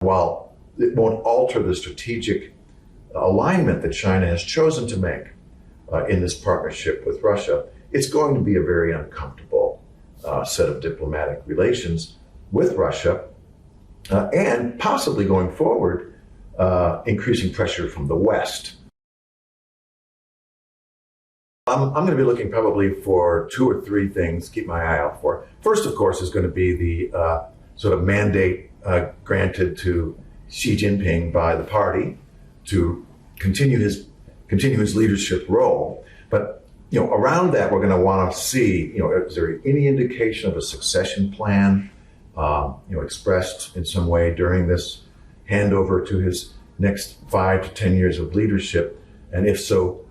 While it won't alter the strategic alignment that China has chosen to make in this partnership with Russia, it's going to be a very uncomfortable set of diplomatic relations with Russia, and possibly going forward, increasing pressure from the West. I'm going to be looking probably for 2 or 3 things to keep my eye out for. First, of course, is going to be the sort of mandate granted to Xi Jinping by the party to continue his leadership role. But around that, we're going to want to see, is there any indication of a succession plan, expressed in some way during this handover to his next 5 to 10 years of leadership? And if so,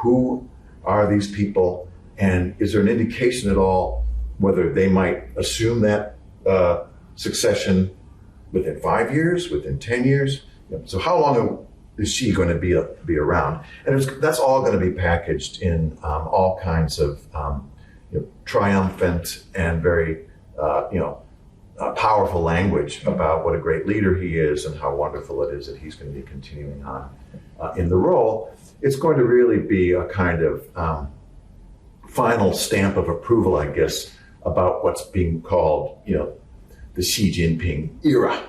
who are these people? And is there an indication at all whether they might assume that succession within 5 years, within 10 years? So how long is Xi going to be around? And that's all going to be packaged in all kinds of triumphant and very powerful language about what a great leader he is and how wonderful it is that he's going to be continuing on in the role. It's going to really be a kind of final stamp of approval, I guess, about what's being called, the Xi Jinping era.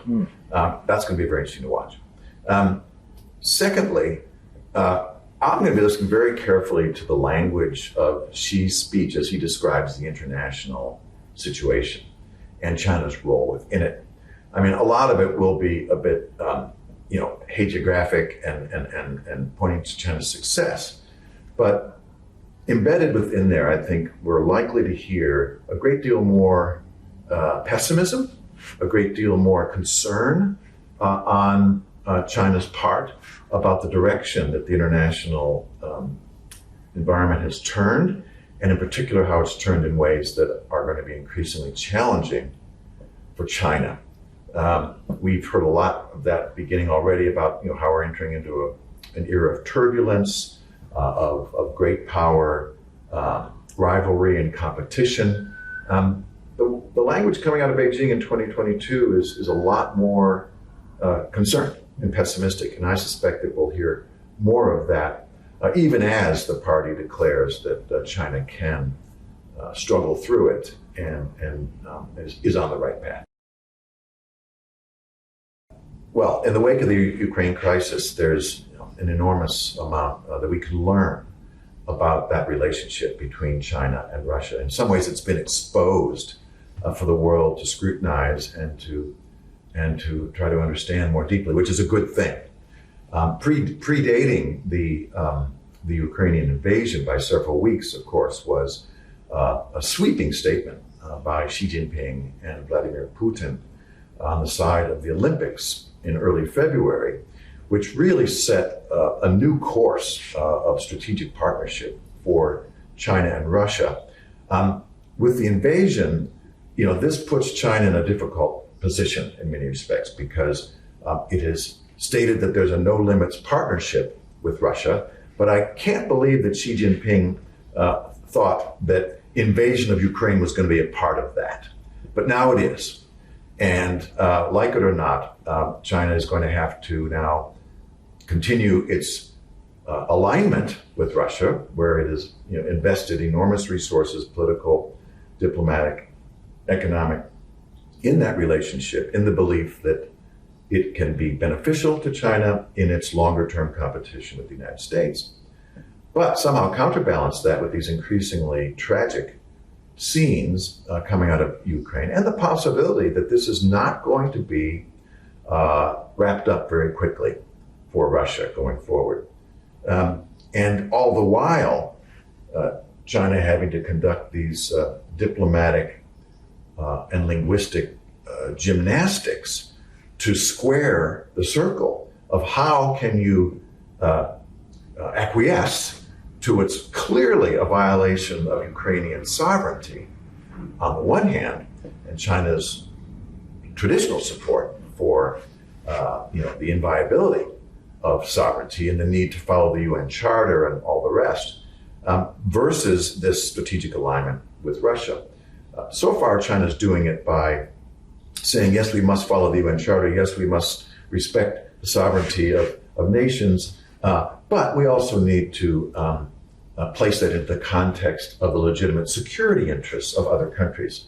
That's going to be very interesting to watch. Secondly, I'm going to be listening very carefully to the language of Xi's speech as he describes the international situation and China's role within it. I mean, a lot of it will be a bit, hagiographic and pointing to China's success. But embedded within there, I think we're likely to hear a great deal more pessimism, a great deal more concern on China's part about the direction that the international environment has turned, and in particular how it's turned in ways that are going to be increasingly challenging for China. We've heard a lot of that beginning already about how we're entering into an era of turbulence, of great power, rivalry and competition. The language coming out of Beijing in 2022 is a lot more concerned and pessimistic, and I suspect that we'll hear more of that even as the party declares that China can struggle through it and is on the right path. Well, in the wake of the Ukraine crisis, there's an enormous amount that we can learn about that relationship between China and Russia. In some ways, it's been exposed for the world to scrutinize and to try to understand more deeply, which is a good thing. Predating the Ukrainian invasion by several weeks, of course, was a sweeping statement by Xi Jinping and Vladimir Putin on the side of the Olympics in early February, which really set a new course of strategic partnership for China and Russia. With the invasion, this puts China in a difficult position in many respects because it is stated that there's a no-limits partnership with Russia, but I can't believe that Xi Jinping thought that invasion of Ukraine was going to be a part of that. But now it is. And like it or not, China is going to have to now continue its alignment with Russia, where it has invested enormous resources, political, diplomatic, economic, in that relationship, in the belief that it can be beneficial to China in its longer-term competition with the United States. But somehow counterbalance that with these increasingly tragic scenes coming out of Ukraine, and the possibility that this is not going to be wrapped up very quickly for Russia going forward. And all the while, China having to conduct these diplomatic and linguistic gymnastics to square the circle of how can you acquiesce to what's clearly a violation of Ukrainian sovereignty on the one hand, and China's traditional support for the inviolability of sovereignty and the need to follow the UN Charter and all the rest, versus this strategic alignment with Russia. So far, China's doing it by saying, yes, we must follow the UN Charter, yes, we must respect the sovereignty of nations, but we also need to place that into the context of the legitimate security interests of other countries.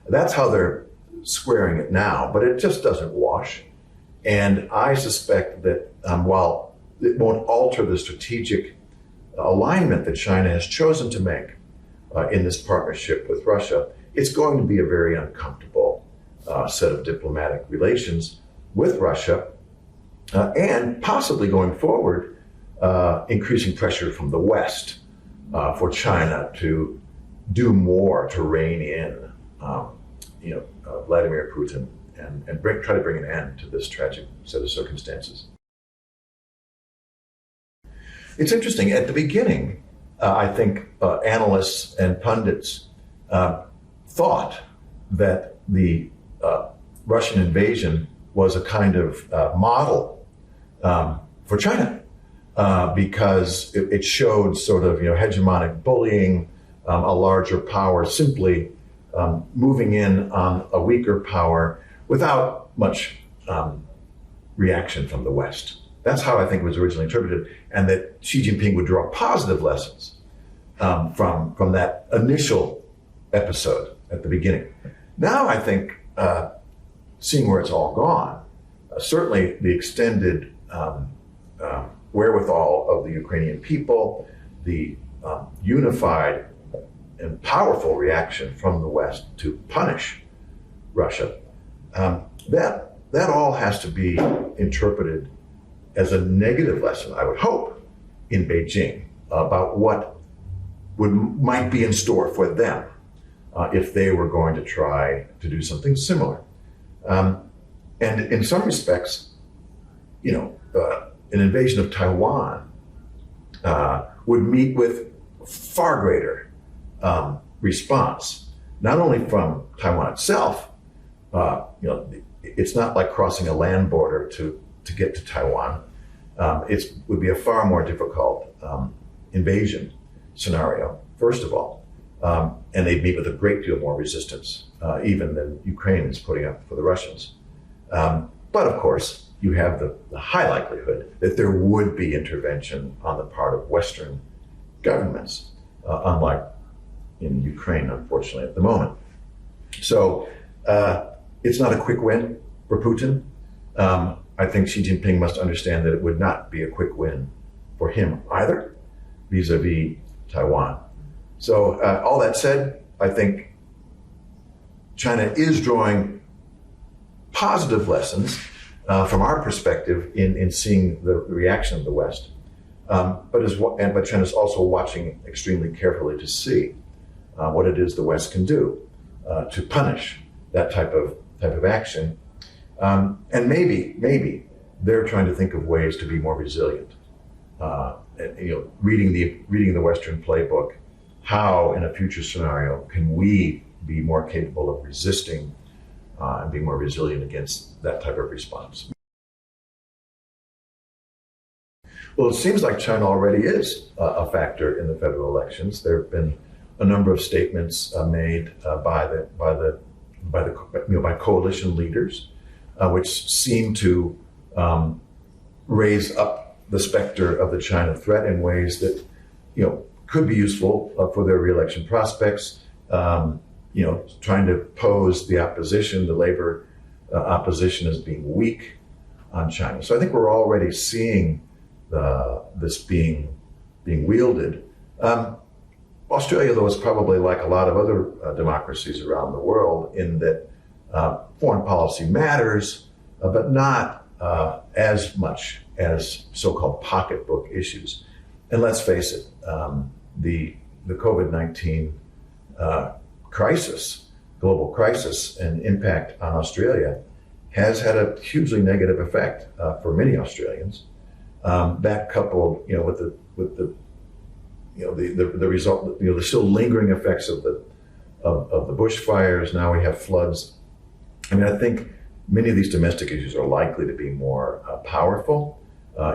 That's how they're squaring it now, but it just doesn't wash. And I suspect that while it won't alter the strategic alignment that China has chosen to make in this partnership with Russia, it's going to be a very uncomfortable set of diplomatic relations with Russia, and possibly going forward, increasing pressure from the West for China to do more to rein in, Vladimir Putin and try to bring an end to this tragic set of circumstances. It's interesting. At the beginning, I think analysts and pundits thought that the Russian invasion was a kind of model for China because it showed sort of hegemonic bullying, a larger power simply moving in on a weaker power without much reaction from the West. That's how I think it was originally interpreted, and that Xi Jinping would draw positive lessons from that initial episode at the beginning. Now I think, seeing where it's all gone, certainly the extended wherewithal of the Ukrainian people, the unified and powerful reaction from the West to punish Russia, that all has to be interpreted as a negative lesson, I would hope, in Beijing about what might be in store for them if they were going to try to do something similar. And in some respects, an invasion of Taiwan would meet with far greater response, not only from Taiwan itself. It's not like crossing a land border to get to Taiwan. It would be a far more difficult invasion scenario, first of all. And they'd meet with a great deal more resistance, even than Ukraine is putting up for the Russians. But of course, you have the high likelihood that there would be intervention on the part of Western governments, unlike in Ukraine, unfortunately, at the moment. So it's not a quick win for Putin. I think Xi Jinping must understand that it would not be a quick win for him either, vis-a-vis Taiwan. So all that said, I think China is drawing positive lessons from our perspective in seeing the reaction of the West. But China's also watching extremely carefully to see what it is the West can do to punish that type of action. And maybe they're trying to think of ways to be more resilient. Reading the Western playbook, how in a future scenario can we be more capable of resisting and be more resilient against that type of response? Well, it seems like China already is a factor in the federal elections. There have been a number of statements made by coalition leaders, which seem to raise up the specter of the China threat in ways that could be useful for their reelection prospects. Trying to pose the opposition, the labor opposition, as being weak on China. So I think we're already seeing this being wielded. Australia, though, is probably like a lot of other democracies around the world in that foreign policy matters, but not as much as so-called pocketbook issues. And let's face it, the COVID-19 crisis, global crisis, and impact on Australia has had a hugely negative effect for many Australians. That coupled, with the result, the still lingering effects of the bushfires. Now we have floods. I mean, I think many of these domestic issues are likely to be more powerful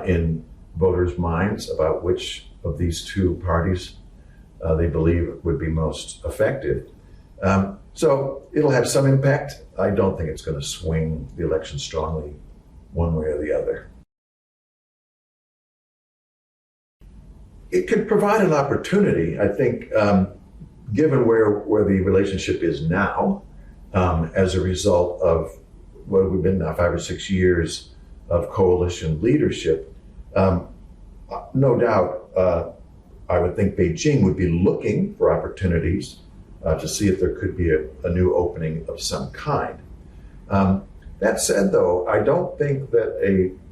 in voters' minds about which of these two parties they believe would be most effective. So it'll have some impact. I don't think it's going to swing the election strongly one way or the other. It could provide an opportunity, I think, given where the relationship is now, as a result of what we've been now 5 or 6 years of coalition leadership. No doubt, I would think Beijing would be looking for opportunities to see if there could be a new opening of some kind. That said, though, I don't think that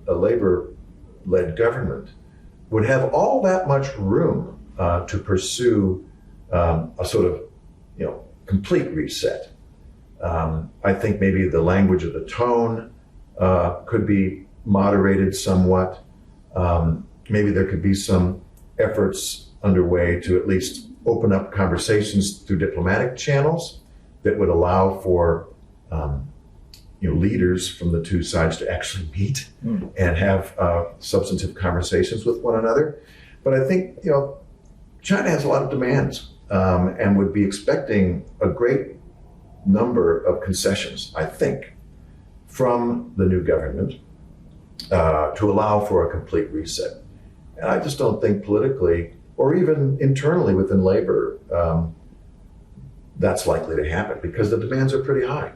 a labor-led government would have all that much room to pursue a sort of, complete reset. I think maybe the language of the tone could be moderated somewhat. Maybe there could be some efforts underway to at least open up conversations through diplomatic channels that would allow for leaders from the two sides to actually meet and have substantive conversations with one another. But I think China has a lot of demands and would be expecting a great number of concessions, I think, from the new government to allow for a complete reset. And I just don't think politically or even internally within labor that's likely to happen because the demands are pretty high.